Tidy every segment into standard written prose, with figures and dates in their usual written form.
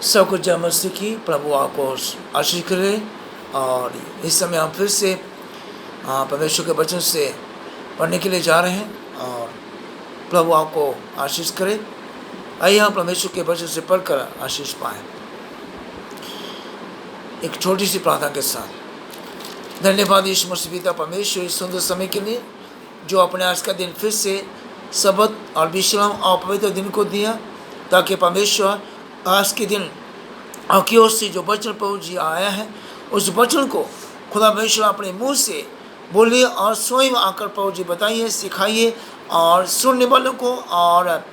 सब कुछ जय मसीह की। प्रभु आपको आशीष करे। और इस समय हम फिर से परमेश्वर के वचन से पढ़ने के लिए जा रहे हैं और प्रभु आपको आशीष करे। आइए हम परमेश्वर के वचन से पढ़कर आशीष पाएं। एक छोटी सी प्रार्थना के साथ। धन्यवाद यीशु मसीह पिता परमेश्वर इस सुंदर समय के लिए जो अपने आज का दिन फिर से सबत और विश्राम और पवित्र दिन को दिया, ताकि परमेश्वर आज के दिन आपकी ओर से जो वचन प्रभु जी आया है उस वचन को खुदा परमेश्वर अपने मुंह से बोलिए और स्वयं आकर प्रभु जी बताइए, सिखाइए और सुनने वालों को और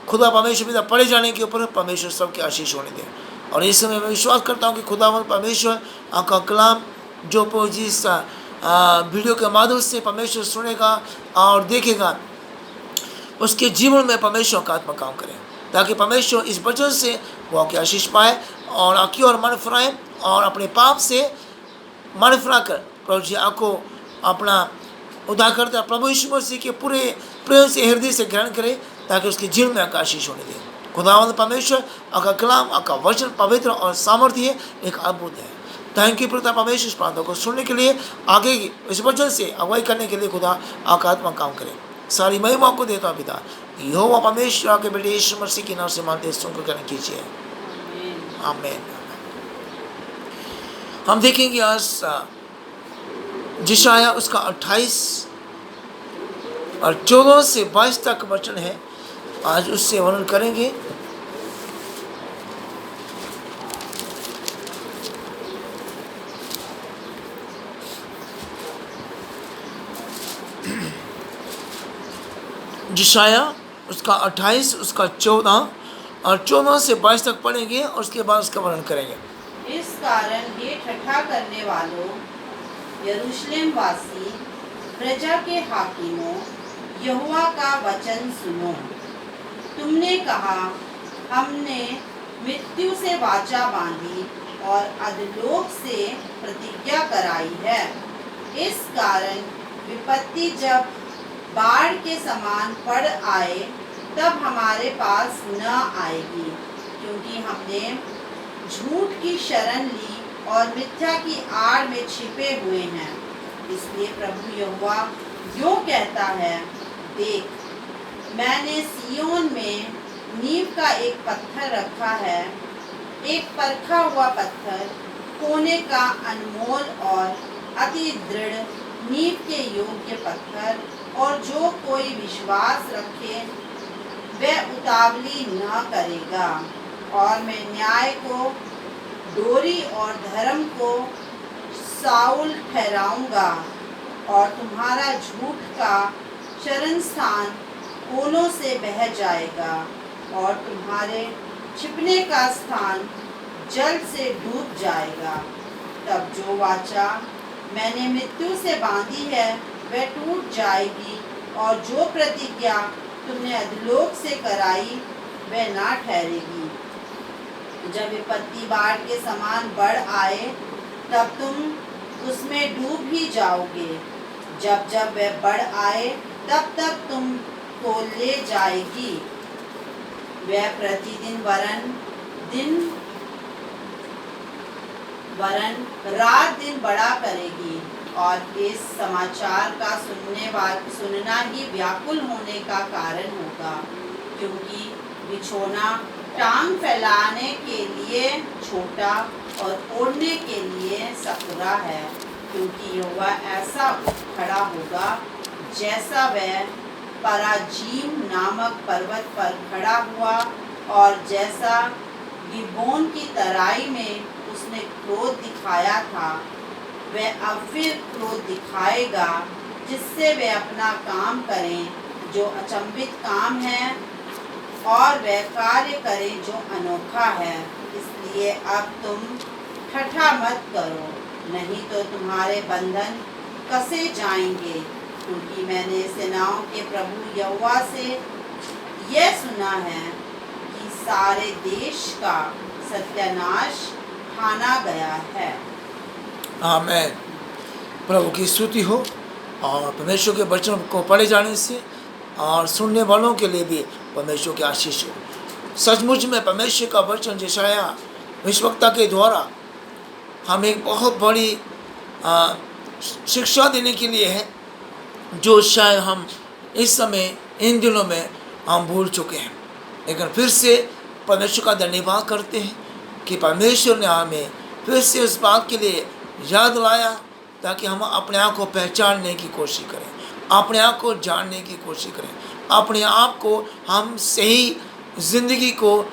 खुदा परमेश्वर पिता पढ़े जाने के ऊपर परमेश्वर सबके आशीष होने दें। और इस समय मैं विश्वास करता हूँ कि खुदा परमेश्वर आपका कलाम जो प्रभु जी वीडियो के माध्यम से परमेश्वर सुनेगा और देखेगा, उसके जीवन में परमेश्वर का आत्मा काम करे, ताकि परमेश्वर इस वचन से वो आपकी आशीष पाए और आपकी और मन फिराए और अपने पाप से मन फिरा कर प्रभु जी आपको अपना उद्धार करता प्रभु यीशु मसीह के पूरे प्रेम से हृदय से ग्रहण करे, ताकि उसके जीवन में आपका आशीष होने दे। खुदावंद परमेश्वर आपका कलाम, आपका वचन पवित्र और सामर्थ्य है, एक अद्भुत है। थैंक यू पिता परमेश्वर इस प्रार्थना को सुनने के लिए, आगे की इस वचन से अगुवाई करने के लिए खुदा आपका आत्मा काम करे। सारी महिमा आपको देता हूँ पिता, यहोवा परमेश्वर आपके बेटे यीशु मसीह के नाम से मानते सुनकर करने कीजिए, आमीन। हम देखेंगे आज यशायाह उसका 28 और 14 से 22 तक वचन है, आज उससे वर्णन करेंगे। यशायाह उसका 28 उसका 14 और 14 से 22 तक पढ़ेंगे और उसके बाद उसका वर्णन करेंगे। इस कारण हे ठट्ठा करने वालों, यरूशलेम वासी, प्रजा के हाकिमों, यहोवा का वचन सुनो। तुमने कहा, हमने मृत्यु से वाचा बांधी और अधोलोक से प्रतिज्ञा कराई है। इस कारण विपत्ति जब बाढ़ के समान पड़ आए तब हमारे पास न आएगी, क्योंकि हमने झूठ की शरण ली और मिथ्या की आड़ में छिपे हुए हैं। इसलिए प्रभु यहोवा यूं कहता है, देख, मैंने सिय्योन में नींव का एक पत्थर रखा है, एक परखा हुआ पत्थर, कोने का अनमोल और अति दृढ़ नींव के योग्य पत्थर, और जो कोई विश्वास रखे वह उतावली न करेगा। और मैं न्याय को डोरी और धर्म को साउल ठहराऊंगा, और तुम्हारा झूठ का शरण स्थान कोलों से बह जाएगा, और तुम्हारे छिपने का स्थान जल से डूब जाएगा। तब जो वाचा मैंने मृत्यु से बांधी है वह टूट जाएगी, और जो प्रतिज्ञा तुमने अधोलोक से कराई वह ना ठहरेगी। जब विपत्ति बाढ़ के समान बढ़ आए तब तुम उसमें डूब ही जाओगे। जब जब वह बढ़ आए तब तब तुमको ले जाएगी। वह प्रतिदिन वरन रात दिन बड़ा करेगी, और इस समाचार का सुनना ही व्याकुल होने का कारण होगा, क्योंकि बिछोना टांग फैलाने के लिए छोटा और ओढ़ने के लिए सकुरा है। क्योंकि यहोवा ऐसा उठ खड़ा होगा जैसा वह पराजीम नामक पर्वत पर खड़ा हुआ, और जैसा गिबोन की तराई में उसने क्रोध दिखाया था, वह अब फिर क्रोध दिखाएगा, जिससे वे अपना काम करें जो अचंभित काम है, और वह कार्य करें जो अनोखा है। इसलिए अब तुम ठट्ठा मत करो, नहीं तो तुम्हारे बंधन कसे जाएंगे। क्योंकि मैंने सेनाओं के प्रभु यहोवा से यह सुना है कि सारे देश का सत्यानाश ठाना गया है। आमीन। प्रभु की स्तुति हो। और परमेश्वर के वचन को पढ़े जाने से और सुनने वालों के लिए भी परमेश्वर की आशीष हो। सचमुच में परमेश्वर का वचन यशायाह भविष्यवक्ता के द्वारा हमें एक बहुत बड़ी शिक्षा देने के लिए है, जो शायद हम इस समय इन दिनों में हम भूल चुके हैं। लेकिन फिर से परमेश्वर का धन्यवाद करते हैं कि परमेश्वर ने हमें फिर से उस बात के लिए याद लाया, ताकि हम अपने आप को पहचानने की कोशिश करें, अपने आप को जानने की कोशिश करें, अपने आप को हम सही ज़िंदगी को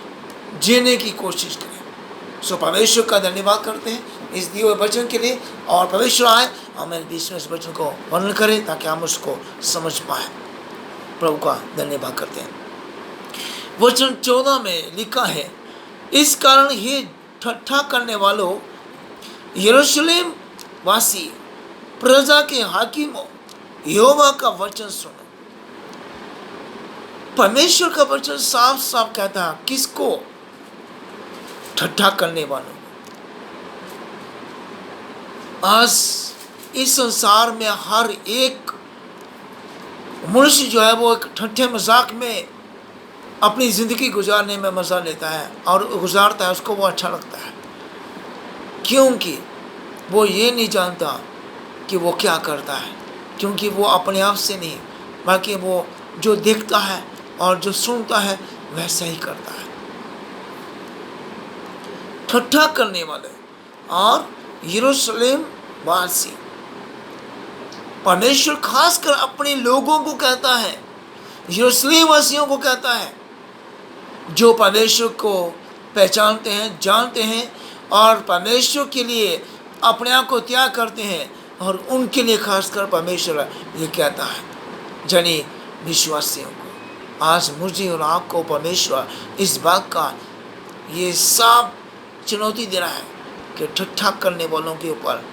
जीने की कोशिश करें। सो परमेश्वर का धन्यवाद करते हैं इस दिए हुए वचन के लिए, और परमेश्वर आए हमें बीच में इस वचन को वर्णन करें ताकि हम उसको समझ पाए। प्रभु का धन्यवाद करते हैं। वचन 14 में लिखा है, इस कारण ही ठट्ठा करने वालों, यरूशलेम वासी, प्रजा के हाकिमों, यहोवा का वचन सुनो। परमेश्वर का वचन साफ साफ कहता है किसको? ठट्ठा करने वालों। आज इस संसार में हर एक मनुष्य जो है वो एक ठट्ठे मजाक में अपनी ज़िंदगी गुजारने में मज़ा लेता है और गुजारता है, उसको वो अच्छा लगता है, क्योंकि वो ये नहीं जानता कि वो क्या करता है, क्योंकि वो अपने आप से नहीं बल्कि वो जो देखता है और जो सुनता है वैसा ही करता है। ठट्ठा करने वाले और यरूशलेम वासी, परमेश्वर खासकर अपने लोगों को कहता है, यरूशलेम वासियों को कहता है, जो परमेश्वर को पहचानते हैं, जानते हैं और परमेश्वर के लिए अपने आप को त्याग करते हैं, और उनके लिए खासकर परमेश्वर ये कहता है, जनी विश्वासियों को। आज मुझे और आपको परमेश्वर इस बात का ये साफ चुनौती दे रहा है कि ठट्ठा करने वालों के ऊपर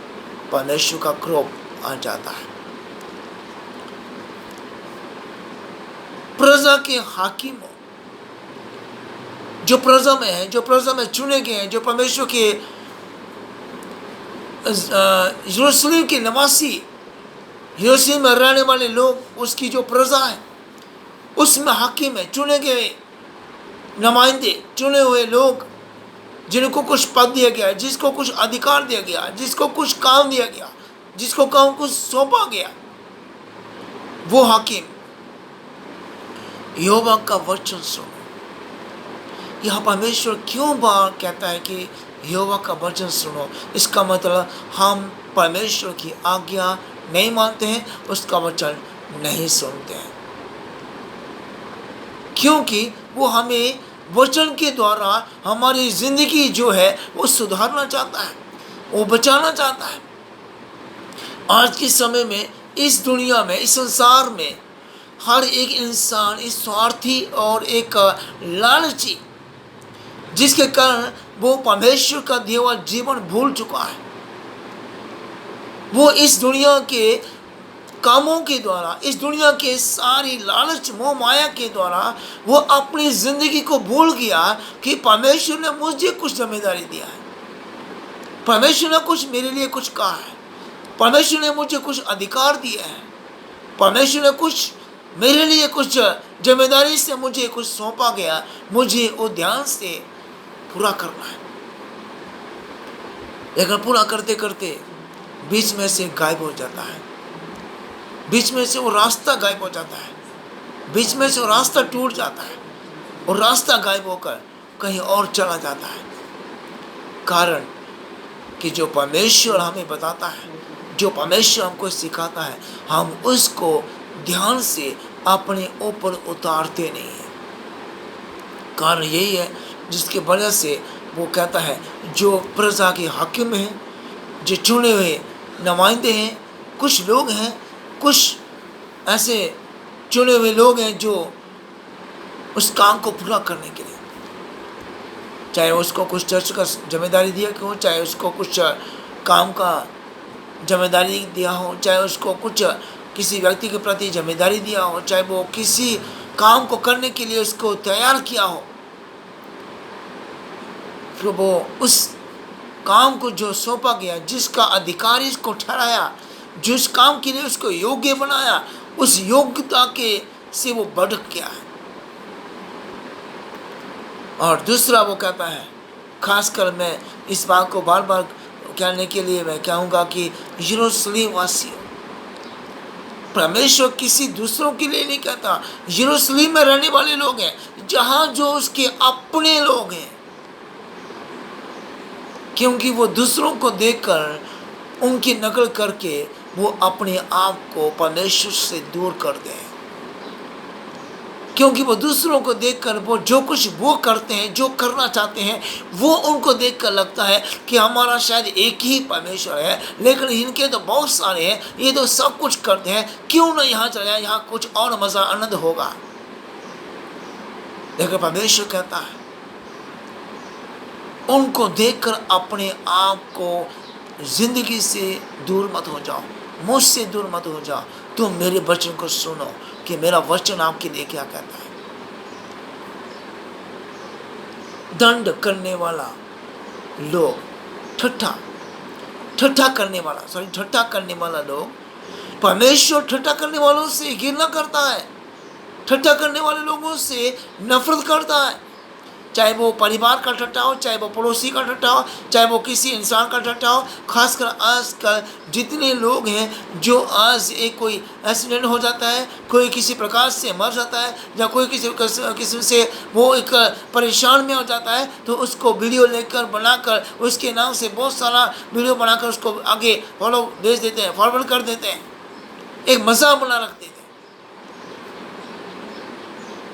परमेश्वर का क्रोध आ जाता है। प्रजा के हाकिमों, जो प्रजा में है, जो प्रजा में चुने गए हैं, जो परमेश्वर के यरूशलेम के निवासी, यरूशलेम में रहने वाले लोग, उसकी जो प्रजा है उसमें हाकिम है, चुने गए नुमाइंदे, चुने हुए लोग जिनको कुछ पद दिया गया, जिसको कुछ अधिकार दिया गया, जिसको कुछ काम दिया गया, जिसको काम कुछ सौंपा गया, वो हाकिम। यहोवा का वचन सुनो। यहाँ परमेश्वर क्यों बार कहता है कि यहोवा का वचन सुनो? इसका मतलब हम परमेश्वर की आज्ञा नहीं मानते हैं, उसका वचन नहीं सुनते हैं, क्योंकि वो हमें वचन के द्वारा हमारी ज़िंदगी जो है वो सुधारना चाहता है, वो बचाना चाहता है। आज के समय में, इस दुनिया में, इस संसार में हर एक इंसान इस स्वार्थी और एक लालची, जिसके कारण वो परमेश्वर का दिया हुआ जीवन भूल चुका है। वो इस दुनिया के कामों के द्वारा, इस दुनिया के सारी लालच मोह माया के द्वारा वो अपनी ज़िंदगी को भूल गया कि परमेश्वर ने मुझे कुछ जिम्मेदारी दिया है, परमेश्वर ने कुछ मेरे लिए कुछ कहा है, परमेश्वर ने मुझे कुछ अधिकार दिया है, परमेश्वर ने कुछ मेरे लिए कुछ जिम्मेदारी से मुझे कुछ सौंपा गया, मुझे वो ध्यान से पूरा करना है। लेकिन पूरा करते करते बीच में से गायब हो जाता है, बीच में से वो रास्ता गायब हो जाता है, बीच में से वो रास्ता टूट जाता है और रास्ता गायब होकर कहीं और चला जाता है। कारण कि जो परमेश्वर हमें बताता है, जो परमेश्वर हमको सिखाता है, हम उसको ध्यान से अपने ऊपर उतारते नहीं हैं। कारण यही है जिसके वजह से वो कहता है, जो प्रजा के हाकिम हैं, जो चुने हुए नुमाइंदे हैं, कुछ लोग हैं, कुछ ऐसे चुने हुए लोग हैं जो उस काम को पूरा करने के लिए, चाहे उसको कुछ चर्च का जिम्मेदारी दिया हो, चाहे उसको कुछ काम का जिम्मेदारी दिया हो, चाहे उसको कुछ किसी व्यक्ति के प्रति जिम्मेदारी दिया हो, चाहे वो किसी काम को करने के लिए उसको तैयार किया हो, फिर वो उस काम को जो सौंपा गया, जिसका अधिकारी इसको ठहराया, जिस काम के लिए उसको योग्य बनाया, उस योग्यता के से वो भटक गया है। और दूसरा वो कहता है, खासकर मैं इस बात को बार बार कहने के लिए मैं कहूँगा कि यरूशलेम वासियों, परमेश्वर किसी दूसरों के लिए नहीं कहता, यरूशलेम में रहने वाले लोग हैं, जहाँ जो उसके अपने लोग हैं, क्योंकि वो दूसरों को देखकर उनकी नकल करके वो अपने आप को परमेश्वर से दूर कर दें, क्योंकि वो दूसरों को देखकर वो जो कुछ वो करते हैं, जो करना चाहते हैं, वो उनको देखकर लगता है कि हमारा शायद एक ही परमेश्वर है, लेकिन इनके तो बहुत सारे हैं, ये तो सब कुछ करते हैं, क्यों ना यहाँ चले जाए, यहाँ कुछ और मज़ा आनंद होगा। लेकिन परमेश्वर कहता है, उनको देखकर अपने आप को जिंदगी से दूर मत हो जाओ, मुझसे दूर मत हो जाओ, तुम मेरे वचन को सुनो कि मेरा वचन आपके लिए क्या कहता है। दंड करने वाला लोग, ठट्ठा करने वाला लोग, परमेश्वर ठट्ठा करने वालों से घृणा करता है, ठट्ठा करने वाले लोगों से नफरत करता है, चाहे वो परिवार का ठट्ठा हो, चाहे वो पड़ोसी का ठट्ठा हो, चाहे वो किसी इंसान का ठट्ठा हो। खासकर आजकल जितने लोग हैं जो आज एक कोई एक्सीडेंट हो जाता है, कोई किसी प्रकार से मर जाता है, या कोई किसी से वो एक परेशान में हो जाता है, तो उसको वीडियो लेकर बनाकर उसके नाम से बहुत सारा वीडियो बनाकर उसको आगे भेज देते हैं, फॉरवर्ड कर देते हैं, एक मज़ाक बना रख देते हैं।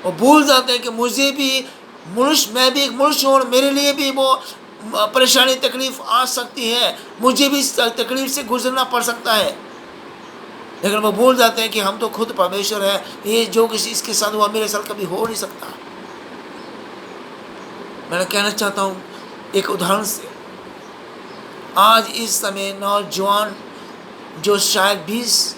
वो भूल जाते हैं कि मुझे भी मैं भी एक मनुष्य हूँ और मेरे लिए भी वो परेशानी तकलीफ आ सकती है, मुझे भी इस तकलीफ से गुजरना पड़ सकता है। लेकिन वो भूल जाते हैं कि हम तो खुद परमेश्वर है, ये जो किसी इसके साथ हुआ मेरे साथ कभी हो नहीं सकता। मैं कहना चाहता हूँ एक उदाहरण से, आज इस समय नौजवान जो शायद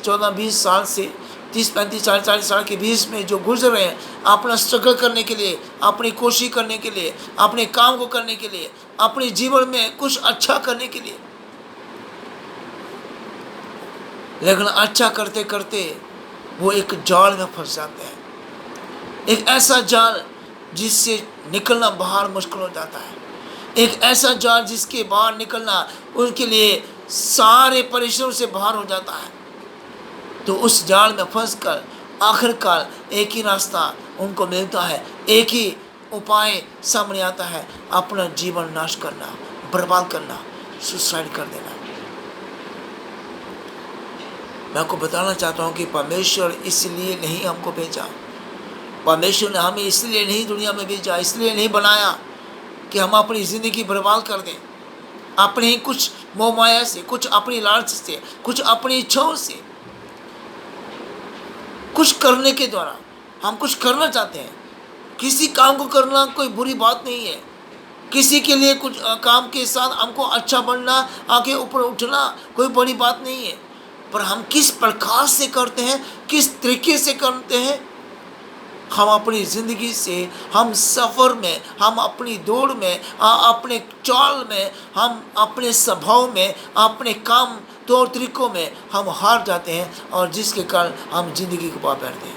14-20 साल से 30-35 40 साल के बीच में जो गुजर रहे हैं, अपना स्ट्रगल करने के लिए, अपनी कोशिश करने के लिए, अपने काम को करने के लिए, अपने जीवन में कुछ अच्छा करने के लिए, लेकिन अच्छा करते करते वो एक जाल में फंस जाते हैं, एक ऐसा जाल जिससे निकलना बाहर मुश्किल हो जाता है, एक ऐसा जाल जिसके बाहर निकलना उनके लिए सारे परिश्रम से बाहर हो जाता है। तो उस जाल में फंसकर आखिरकार एक ही रास्ता उनको मिलता है, एक ही उपाय सामने आता है, अपना जीवन नाश करना, बर्बाद करना, सुसाइड कर देना। मैं आपको बताना चाहता हूँ कि परमेश्वर इसलिए नहीं हमको भेजा, परमेश्वर ने हमें इसलिए नहीं दुनिया में भेजा, इसलिए नहीं बनाया कि हम अपनी ज़िंदगी बर्बाद कर दें, अपने ही कुछ मोह माया से, कुछ अपनी लालच से, कुछ अपनी इच्छाओं से, कुछ करने के द्वारा हम कुछ करना चाहते हैं। किसी काम को करना कोई बुरी बात नहीं है, किसी के लिए कुछ काम के साथ हमको अच्छा बनना, आगे ऊपर उठना कोई बड़ी बात नहीं है, पर हम किस प्रकार से करते हैं, किस तरीके से करते हैं, हम अपनी ज़िंदगी से, हम सफ़र में, हम अपनी दौड़ में, अपने चाल में, हम अपने स्वभाव में, अपने काम तौर तरीकों में हम हार जाते हैं, और जिसके कारण हम जिंदगी को पा बैठते हैं।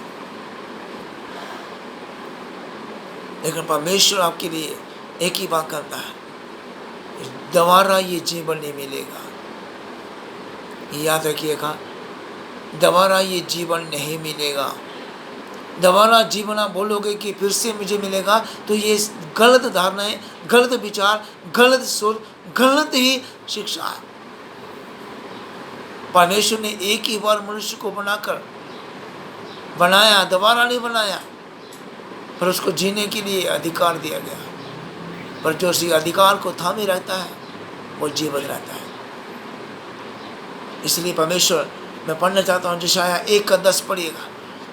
लेकिन परमेश्वर आपके लिए एक ही बात करता है, दोबारा ये जीवन नहीं मिलेगा। याद रखिएगा, दोबारा ये जीवन नहीं मिलेगा। दोबारा जीवन आप बोलोगे कि फिर से मुझे मिलेगा, तो ये गलत धारणा है, गलत विचार, गलत सोच, गलत ही शिक्षा है। परमेश्वर ने एक ही बार मनुष्य को बनाया, दोबारा नहीं बनाया, पर उसको जीने के लिए अधिकार दिया गया, पर जो उसी अधिकार को थामे रहता है वो जीवित रहता है। इसलिए परमेश्वर, मैं पढ़ना चाहता हूँ यशायाह 1:10 पढ़िएगा,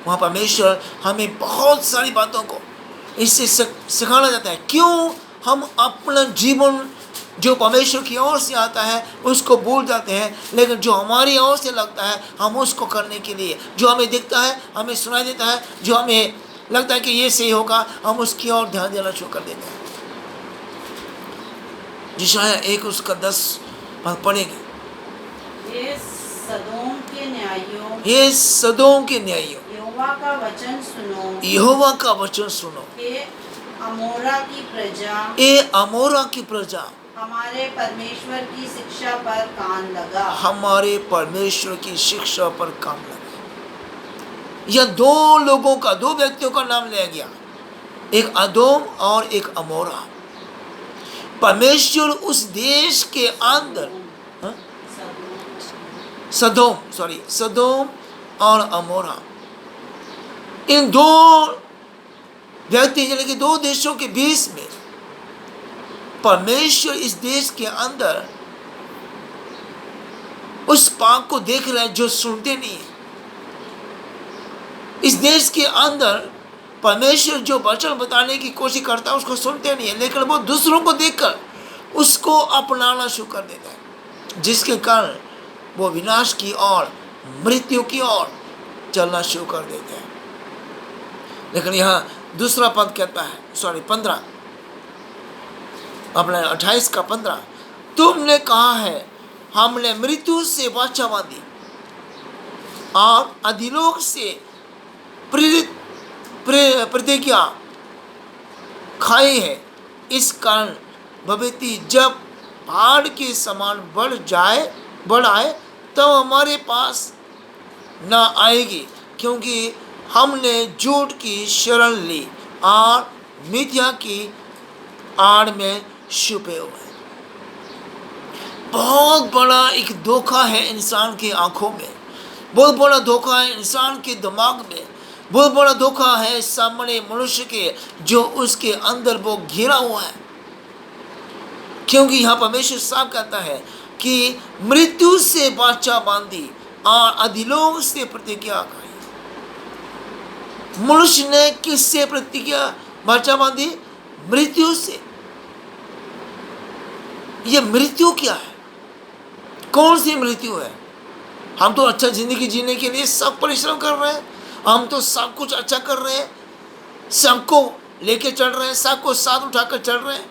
वहाँ परमेश्वर हमें बहुत सारी बातों को इससे सिखाना चाहता है। क्यों हम अपना जीवन जो परमेश्वर की ओर से आता है उसको भूल जाते हैं, लेकिन जो हमारी ओर से लगता है हम उसको करने के लिए, जो हमें दिखता है, हमें सुनाई देता है, जो हमें लगता है कि ये सही होगा, हम उसकी ओर ध्यान देना शुरू कर देते हैं। यशायाह 1:10 पढ़ेंगे। ये सदोम के न्यायियों, यहोवा का वचन सुनो, हे अमोरा की प्रजा, ये अमोरा की प्रजा हमारे परमेश्वर की शिक्षा पर कान लगा। हमारे परमेश्वर की शिक्षा पर काम लगा। यह दो लोगों का, दो व्यक्तियों का नाम लिया गया, एक अदोम और एक अमोरा। परमेश्वर उस देश के अंदर, हाँ? सदोम और अमोरा, इन दो व्यक्ति यानी कि दो देशों के बीच में परमेश्वर इस देश के अंदर उस पाप को देख रहे हैं जो सुनते नहीं है। इस देश के अंदर परमेश्वर जो वचन बताने की कोशिश करता है उसको सुनते नहीं है, लेकिन वो दूसरों को देखकर उसको अपनाना शुरू कर देता है, जिसके कारण वो विनाश की ओर, मृत्यु की ओर चलना शुरू कर देते हैं। लेकिन यहाँ दूसरा पद कहता है, 15 अपना 28 का 15, तुमने कहा है हमने मृत्यु से वाचा बांधी और अधिलोक से प्रतिज्ञा खाई है। इस कारण भविष्य जब पहाड़ के समान बढ़ आए तब हमारे पास न आएगी, क्योंकि हमने झूठ की शरण ली और मिथ्या की आड़ में छुपे हुए। बहुत बड़ा एक धोखा है इंसान की आंखों में, बहुत बड़ा धोखा है इंसान के दिमाग में, बहुत बड़ा धोखा है सामने मनुष्य के जो उसके अंदर वो घिरा हुआ है। क्योंकि यहाँ परमेश्वर साफ कहता है कि मृत्यु से वाचा बांधी और अधिलोक से प्रतिज्ञा खाई। मनुष्य ने किससे प्रतिज्ञा वाचा बांधी? मृत्यु से। ये मृत्यु क्या है? कौन सी मृत्यु है? हम तो अच्छा जिंदगी जीने के लिए सब परिश्रम कर रहे हैं, हम तो सब कुछ अच्छा कर रहे हैं, सबको लेके चल रहे हैं, सबको साथ उठाकर चल रहे हैं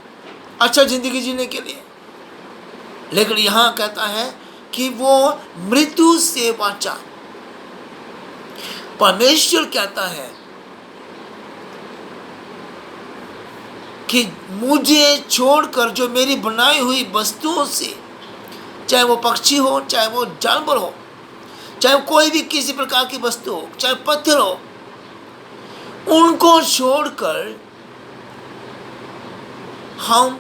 अच्छा जिंदगी जीने के लिए। लेकिन यहाँ कहता है कि वो मृत्यु से वाचा। परमेश्वर कहता है कि मुझे छोड़कर जो मेरी बनाई हुई वस्तुओं से, चाहे वो पक्षी हो, चाहे वो जानवर हो, चाहे कोई भी किसी प्रकार की वस्तु हो, चाहे पत्थर हो, उनको छोड़कर हम,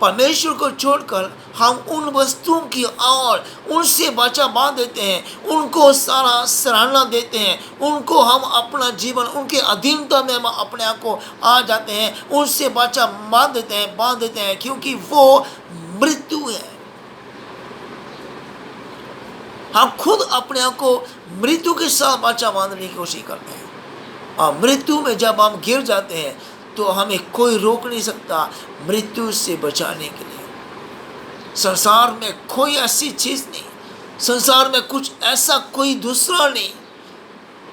परमेश्वर को छोड़कर हम उन वस्तुओं की ओर उनसे वाचा बांध देते हैं, उनको सारा सराहना देते हैं, उनको हम अपना जीवन उनके अधीनता में हम अपने आप को आ जाते हैं, उनसे वाचा बांध देते हैं क्योंकि वो मृत्यु है। हम खुद अपने आप को मृत्यु के साथ वाचा बांधने की कोशिश करते हैं, और मृत्यु में जब हम गिर जाते हैं तो हमें कोई रोक नहीं सकता मृत्यु से बचाने के लिए। संसार में कोई ऐसी चीज नहीं, संसार में कुछ ऐसा कोई दूसरा नहीं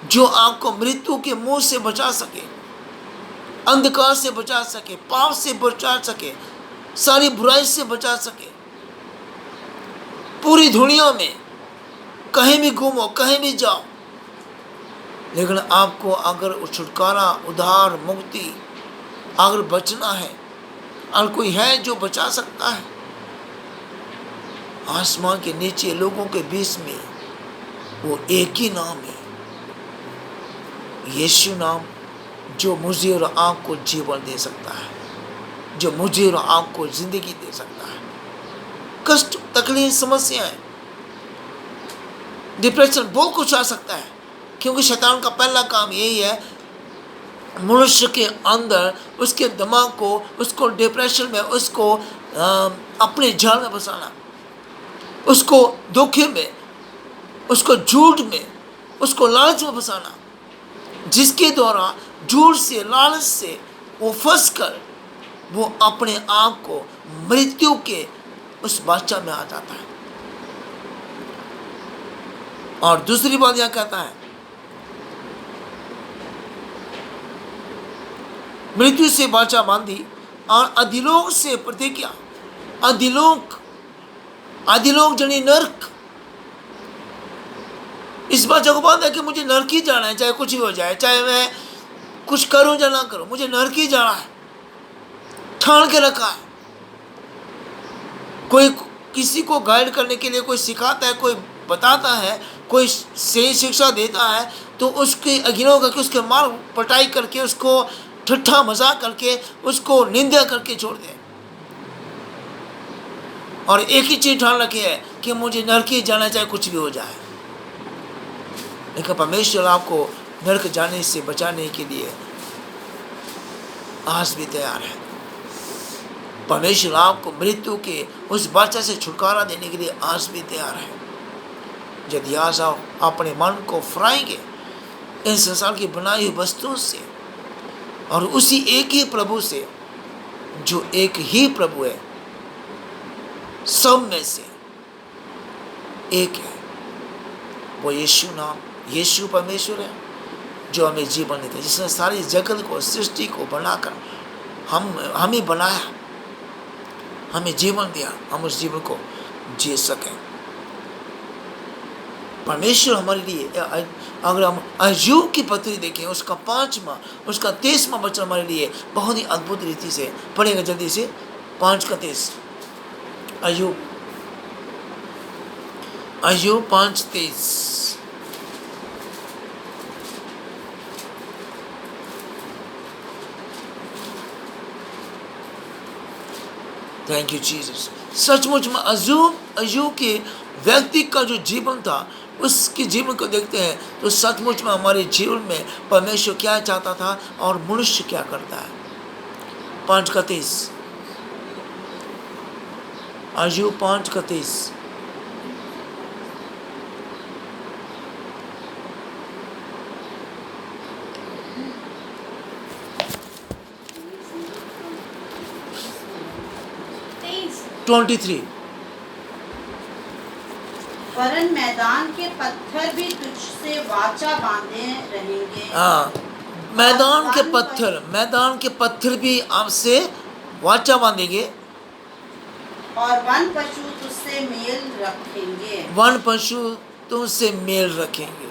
जो आपको मृत्यु के मुंह से बचा सके, अंधकार से बचा सके, पाप से बचा सके, सारी बुराई से बचा सके। पूरी दुनिया में कहीं भी घूमो, कहीं भी जाओ, लेकिन आपको अगर छुटकारा, उद्धार, मुक्ति अगर बचना है, और कोई है जो बचा सकता है, आसमान के नीचे लोगों के बीच में वो एक ही नाम है, यीशु नाम, जो मुझे और आपको जीवन दे सकता है, जो मुझे और आपको जिंदगी दे सकता है। कष्ट, तकलीफ, समस्याएं, डिप्रेशन, बहुत कुछ आ सकता है, क्योंकि शैतान का पहला काम यही है मनुष्य के अंदर उसके दिमाग को, उसको डिप्रेशन में, उसको अपने जाल में फंसाना, उसको धोखे में, उसको झूठ में, उसको लालच में फंसाना, जिसके द्वारा झूठ से, लालच से वो फंस कर वो अपने आप को मृत्यु के उस बादशाह में आ जाता है। और दूसरी बात यह कहता है, मृत्यु से वाचा बांधी और अधिलोक से प्रतिज्ञा। अधिलोक जनी नरक, इस बात को बात है कि मुझे नरक ही जाना है, चाहे कुछ भी हो जाए, चाहे मैं कुछ करूं या ना करूं, मुझे नरक ही जाना है। ठान के रखा है। कोई किसी को गाइड करने के लिए कोई सिखाता है, कोई बताता है, कोई सही शिक्षा देता है, तो उसके अज्ञान करके, उसके मार पटाई करके, उसको ठट्ठा मजाक करके, उसको निंदा करके छोड़ दे, और एक ही चीज ठान रखी है कि मुझे नरक ही जाना चाहे कुछ भी हो जाए। लेकिन परमेश्वर आपको नरक जाने से बचाने के लिए आज भी तैयार है। परमेश्वर आपको मृत्यु के उस वाचा से छुटकारा देने के लिए आज भी तैयार है। यदि आज आप अपने मन को फराएंगे इन संसार की बनाई हुई वस्तुओं से और उसी एक ही प्रभु से, जो एक ही प्रभु है, सब में से एक है, वो यीशु नाम, यीशु परमेश्वर है, जो हमें जीवन देता है, जिसने सारी जगत को, सृष्टि को बनाकर हमें बनाया, हमें जीवन दिया, हम उस जीवन को जी सकें। परमेश्वर हमारे लिए, अगर हम अय्यूब की पत्री देखें, उसका 5वां, उसका 23वां वचन हमारे लिए बहुत ही अद्भुत रीति से पढ़ेगा। जल्दी से 5:23, अय्यूब 5:23। Thank you Jesus. सचमुच में अय्यूब के व्यक्ति का जो जीवन था, उसके जीवन को देखते हैं तो सचमुच में हमारे जीवन में परमेश्वर क्या चाहता था और मनुष्य क्या करता है। 5:23, अय्यूब 5:23। वरन मैदान के पत्थर भी तुझसे वाचा बांधे रहेंगे। हाँ, मैदान के पत्थर भी आपसे वाचा बांधेंगे, और वन पशु तुझसे मेल रखेंगे। वन पशु तुमसे मेल रखेंगे।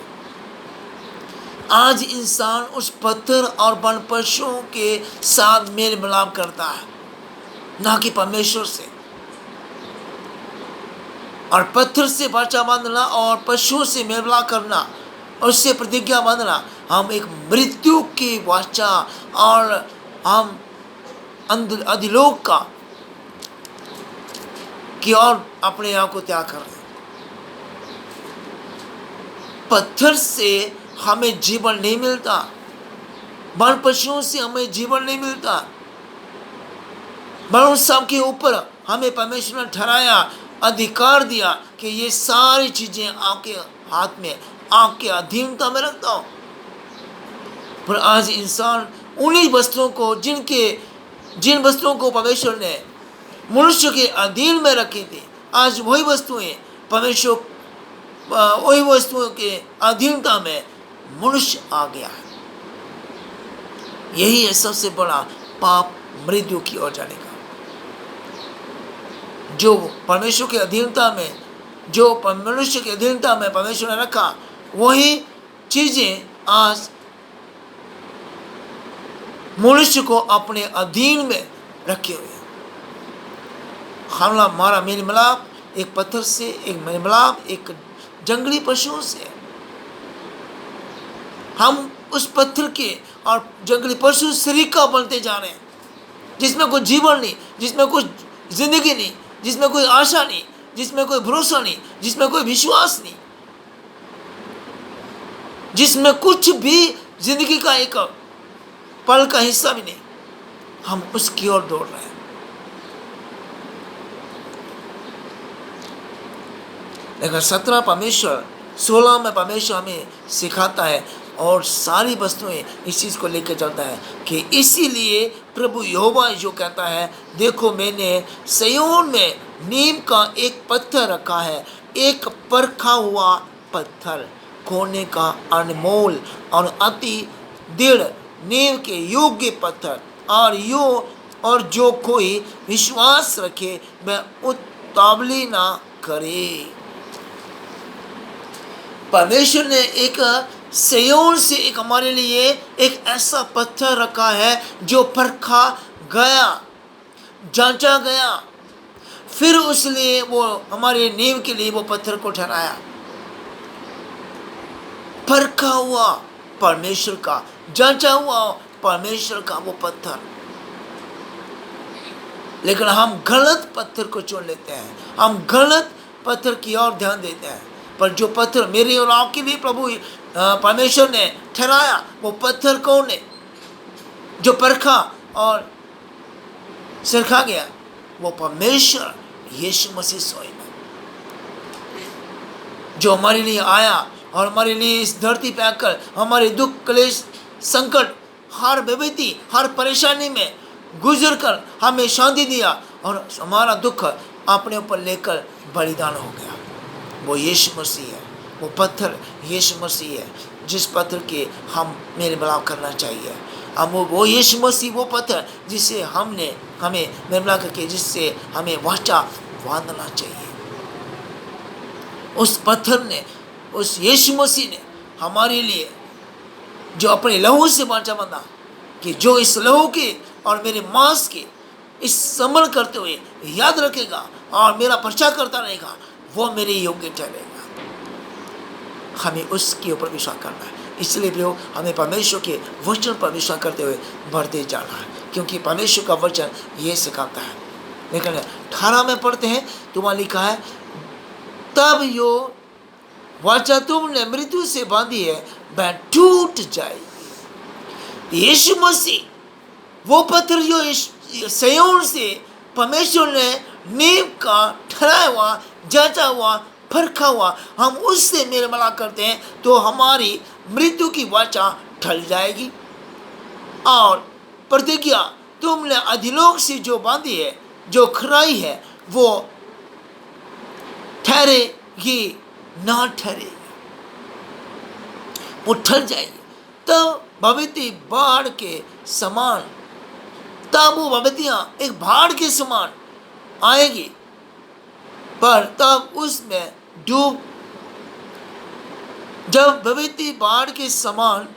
आज इंसान उस पत्थर और वन पशुओं के साथ मेल मिलाप करता है, ना कि परमेश्वर से। और पत्थर से वाचा बांधना और पशुओं से मेल मिलाप करना, उससे प्रतिज्ञा बांधना, हम एक मृत्यु की वाचा और हम अधिलोक का की ओर अपने आप को त्याग कर रहे हैं। पत्थर से हमें जीवन नहीं मिलता, वन पशुओं से हमें जीवन नहीं मिलता, पर उन सब के ऊपर हमें परमेश्वर ने ठहराया, अधिकार दिया कि ये सारी चीजें आपके हाथ में, आपके अधीनता में रखता हूं। पर आज इंसान उन्हीं वस्तुओं को, जिन वस्तुओं को परमेश्वर ने मनुष्य के अधीन में रखी थी, आज वही वस्तुएं परमेश्वर, वही वस्तुओं के अधीनता में मनुष्य आ गया है। यही है सबसे बड़ा पाप, मृत्यु की ओर जाने का। जो परमेश्वर के अधीनता में, जो मनुष्य के अधीनता में परमेश्वर ने रखा, वही चीजें आज मनुष्य को अपने अधीन में रखे हुए हैं। हमारा मेल मिलाप एक पत्थर से, एक मेल मिलाप एक जंगली पशुओं से। हम उस पत्थर के और जंगली पशु शरीका बनते जा रहे हैं, जिसमें कोई जीवन नहीं, जिसमें कोई जिंदगी नहीं, जिसमें कोई आशा नहीं, जिसमें कोई भरोसा नहीं, जिसमें कोई विश्वास नहीं, जिसमें कुछ भी जिंदगी का एक पल का हिस्सा भी नहीं। हम उसकी ओर दौड़ रहे हैं। लेकिन 16 में परमेश्वर हमें सिखाता है और सारी वस्तुएं इस चीज को लेकर चलता है कि इसीलिए प्रभु यहोवा जो कहता है, देखो मैंने सिय्योन में नीम का एक पत्थर रखा है, एक परखा हुआ पत्थर, खोने का अनमोल और अति दृढ़ नीम के योग्य पत्थर, और जो कोई विश्वास रखे वह उतावली ना करे। परमेश्वर ने एक सिय्योन से एक हमारे लिए एक ऐसा पत्थर रखा है जो परखा गया, जांचा गया, फिर उसने वो हमारे नींव के लिए वो पत्थर को ठहराया। परखा हुआ परमेश्वर का, जांचा हुआ परमेश्वर का वो पत्थर। लेकिन हम गलत पत्थर को चुन लेते हैं, हम गलत पत्थर की ओर ध्यान देते हैं। पर जो पत्थर मेरे और आपके लिए प्रभु परमेश्वर ने ठहराया, वो पत्थर कौन है? जो परखा और सरखा गया, वो परमेश्वर यीशु मसीह स्वयं है, जो हमारे लिए आया और हमारे लिए इस धरती पे आकर हमारे दुख, क्लेश, संकट, हर विपत्ति, हर परेशानी में गुजर कर हमें शांति दिया और हमारा दुख अपने ऊपर लेकर बलिदान हो गया। वो यीशु मसीह है, वो पत्थर यीशु मसीह है, जिस पत्थर के हम मेरे बलाव करना चाहिए। अब वो यीशु मसीह वो पत्थर जिसे हमें निर्मला करके, जिससे हमें वाचा बांधना चाहिए। उस पत्थर ने, उस यीशु मसीह ने हमारे लिए जो अपने लहू से वाचा बांधा, कि जो इस लहू के और मेरे मांस के इस समल करते हुए याद रखेगा और मेरा प्रचार करता रहेगा, वो मेरे योग्य ठहरेगा। हमें उसके ऊपर विश्वास करना है। इसलिए भी हमें परमेश्वर के वचन पर विश्वास करते हुए बढ़ते जाना है, क्योंकि परमेश्वर का वचन ये सिखाता है। लेकिन 18 में पढ़ते हैं तो वहाँ लिखा है, तब यो वाचा तुमने मृत्यु से बांधी है वह टूट जाएगी। यीशु मसीह वो पत्थर जो सयोन से परमेश्वर ने नींव का ठहराया हुआ, जांचा हुआ, परखा हुआ, हम उससे मेल मिलाप करते हैं तो हमारी मृत्यु की वाचा टल जाएगी। और प्रतिज्ञा तुमने अधिलोक से जो बांधी है, जो खराई है, वो ठहरेगी ना ठहरेगी, वो ठल जाएगी। तब भविष्य बाढ़ के समान, तब वो भविष्यियाँ एक बाढ़ के समान आएगी, पर तब उसमें डूब, जब भविष्य बाढ़ के समान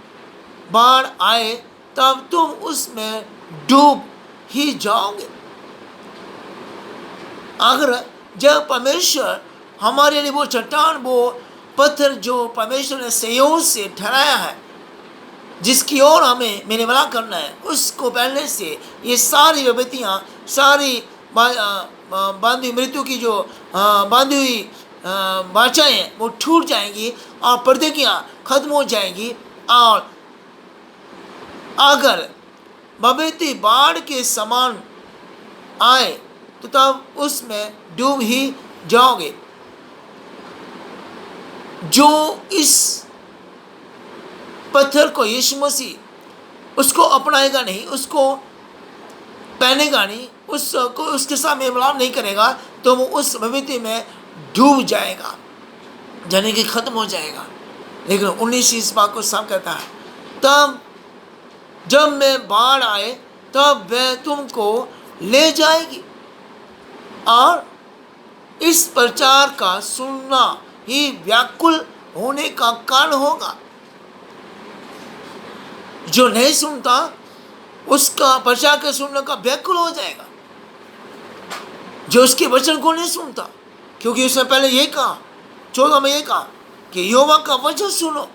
बाढ़ आए तब तुम उसमें डूब ही जाओगे। अगर जब परमेश्वर हमारे लिए वो चट्टान, वो पत्थर जो परमेश्वर ने संयोग से ठहराया है, जिसकी ओर हमें मेरे मिला करना है, उसको पहले से ये सारी विपत्तियाँ, सारी बांधी मृत्यु की जो बांधी हुई वाचाएं हैं, वो छूट जाएंगी और प्रतिज्ञा खत्म हो जाएंगी। और अगर भविष्य बाढ़ के समान आए तो तब उसमें डूब ही जाओगे। जो इस पत्थर को यीशु मसीह उसको अपनाएगा नहीं, उसको पहनेगा नहीं, उसको उसके साथ मिलाप नहीं करेगा, तो वो उस भविष्य में डूब जाएगा, जाने कि खत्म हो जाएगा। लेकिन 19 इस बात को साफ कहता है, तब जब मैं बाढ़ आए तब वह तुमको ले जाएगी और इस प्रचार का सुनना ही व्याकुल होने का कारण होगा। जो नहीं सुनता उसका प्रचार के सुनने का व्याकुल हो जाएगा, जो उसके वचन को नहीं सुनता, क्योंकि उसने पहले ये कहा, 14 में ये कहा कि यहोवा का वचन सुनो।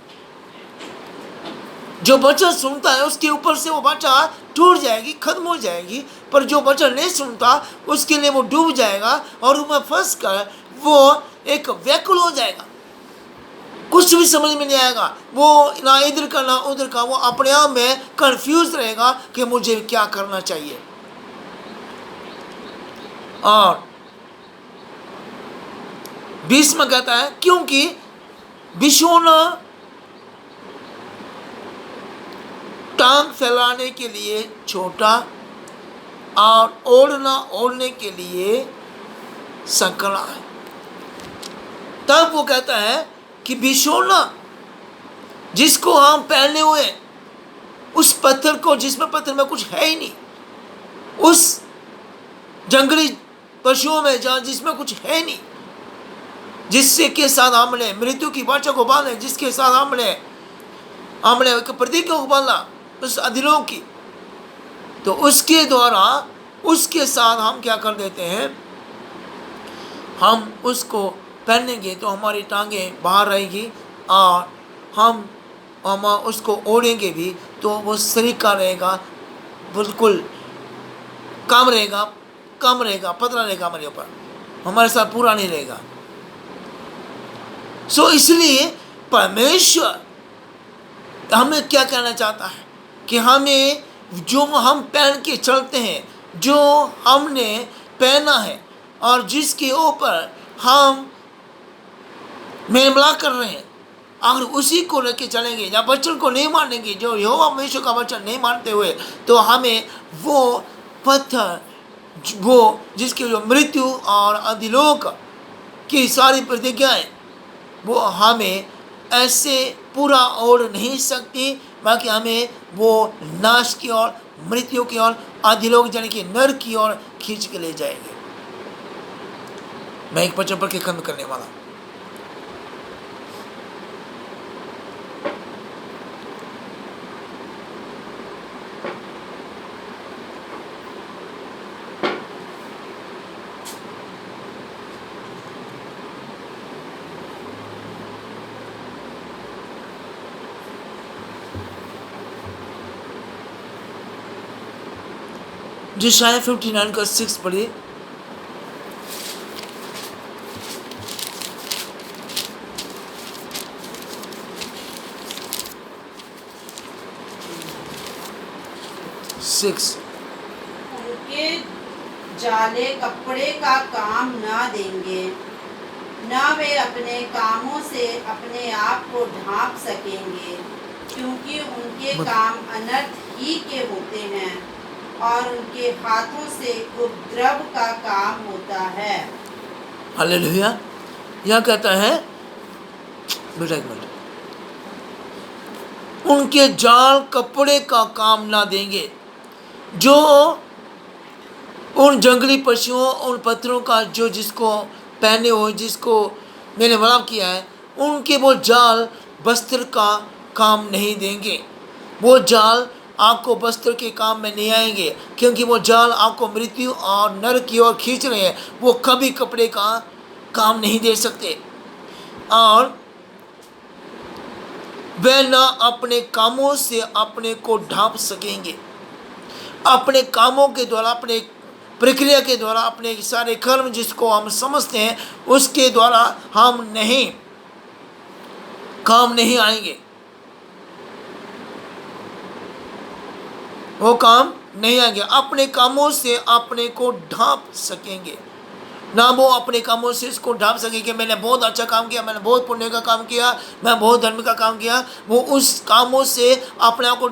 जो वचन सुनता है उसके ऊपर से वो वाचा टूट जाएगी, खत्म हो जाएगी। पर जो वचन नहीं सुनता उसके लिए वो डूब जाएगा और उसमें फंस कर वो एक व्याकुल हो जाएगा, कुछ भी समझ में नहीं आएगा, वो ना इधर का ना उधर का, वो अपने आप में कंफ्यूज रहेगा कि मुझे क्या करना चाहिए। और 20 में कहता है, क्योंकि बिछोना टांग फैलाने के लिए छोटा और ओढ़ने के लिए संकरा है। तब वो कहता है कि बिछोना जिसको हम पहने हुए, उस पत्थर को, जिसमें पत्थर में कुछ है ही नहीं, उस जंगली पशुओं में जहाँ जिसमें कुछ है नहीं, जिससे के साथ हमने मृत्यु की वाचा को बांधा, जिसके साथ हमने प्रतिज्ञा को बांधा, उस अधिलोक की, तो उसके द्वारा उसके साथ हम क्या कर देते हैं, हम उसको पहनेंगे तो हमारी टांगें बाहर रहेगी, और हम उसको ओढ़ेंगे भी तो वो सरीका रहेगा, बिल्कुल कम रहेगा, पतला रहेगा, हमारे ऊपर, हमारे साथ पूरा नहीं रहेगा। सो इसलिए परमेश्वर हमें क्या कहना चाहता है कि हमें जो हम पहन के चलते हैं, जो हमने पहना है और जिसके ऊपर हम मेलमिलाप कर रहे हैं, अगर उसी को लेके चलेंगे या वचन को नहीं मानेंगे, जो यहोवा परमेश्वर का वचन नहीं मानते हुए, तो हमें वो पत्थर, वो जिसकी जो मृत्यु और अधिलोक की सारी प्रतिज्ञाएं, वो हमें ऐसे पूरा ओढ़ नहीं सकती, बाकी हमें वो नाश की ओर, मृत्यु की ओर, अधिलोक यानी कि नर की ओर खींच के ले जाएंगे। मैं एक वचन पर के खत्म करने वाला हूं। जिशाया 59 का 6 पढ़िए। उनके जाले कपड़े का काम ना देंगे, ना वे अपने कामों से अपने आप को ढांप सकेंगे, क्योंकि उनके काम अनर्थ ही के होते हैं और उनके हाथों से उपद्रव का काम होता है। हालेलुया। यह कहता है, बेटा एक मिनट, उनके जाल कपड़े का काम ना देंगे। जो उन जंगली पशुओं, उन पत्थरों का जो जिसको पहने हुए, जिसको मैंने मलाप किया है, उनके वो जाल वस्त्र का काम नहीं देंगे। वो जाल आपको वस्त्र के काम में नहीं आएंगे, क्योंकि वो जाल आपको मृत्यु और नर की ओर खींच रहे हैं। वो कभी कपड़े का काम नहीं दे सकते, और वे न अपने कामों से अपने को ढांप सकेंगे। अपने कामों के द्वारा, अपने प्रक्रिया के द्वारा, अपने सारे कर्म जिसको हम समझते हैं, उसके द्वारा हम नहीं काम नहीं आएंगे, वो काम नहीं आएंगे। अपने कामों से अपने को ढांप सकेंगे, ना वो अपने कामों से इसको ढांप सकेंगे। मैंने बहुत अच्छा काम किया, मैंने बहुत पुण्य का काम किया, मैं बहुत धर्म का काम किया, वो उस कामों से अपने आप को